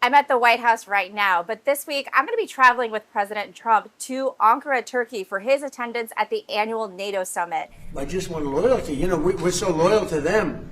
I'm at the White House right now, but this week I'm going to be traveling with President Trump to Ankara, Turkey for his attendance at the annual NATO summit. I just want loyalty. We're so loyal to them.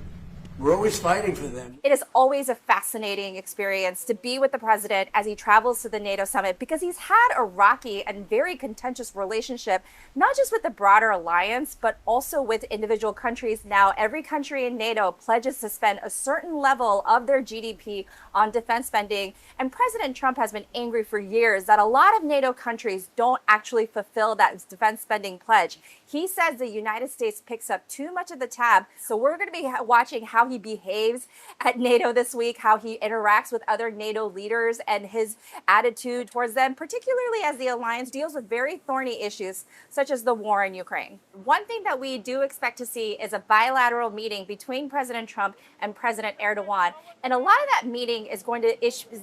We're always fighting for them. It is always a fascinating experience to be with the president as he travels to the NATO summit because he's had a rocky and very contentious relationship, not just with the broader alliance, but also with individual countries. Now, every country in NATO pledges to spend a certain level of their GDP on defense spending. And President Trump has been angry for years that a lot of NATO countries don't actually fulfill that defense spending pledge. He says the United States picks up too much of the tab. So we're going to be watching how he behaves at NATO this week, how he interacts with other NATO leaders and his attitude towards them, particularly as the alliance deals with very thorny issues such as the war in Ukraine. One thing that we do expect to see is a bilateral meeting between President Trump and President Erdogan. And a lot of that meeting is going to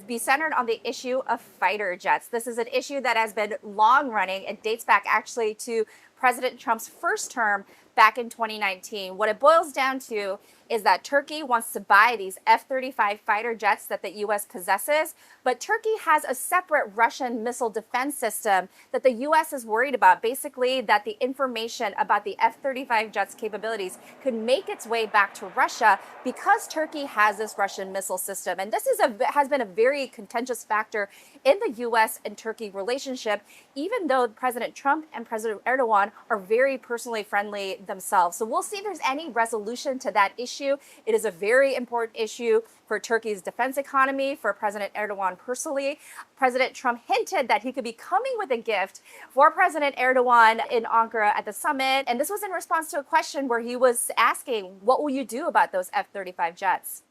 be centered on the issue of fighter jets. This is an issue that has been long running. It dates back actually to President Trump's first term back in 2019. What it boils down to is that Turkey wants to buy these F-35 fighter jets that the U.S. possesses, but Turkey has a separate Russian missile defense system that the U.S. is worried about. Basically, that the information about the F-35 jets' capabilities could make its way back to Russia because Turkey has this Russian missile system. And this has been a very contentious factor in the U.S. and Turkey relationship, even though President Trump and President Erdogan are very personally friendly themselves. So we'll see if there's any resolution to that issue. It is a very important issue for Turkey's defense economy, for President Erdogan personally. President Trump hinted that he could be coming with a gift for President Erdogan in Ankara at the summit. And this was in response to a question where he was asking, what will you do about those F-35 jets?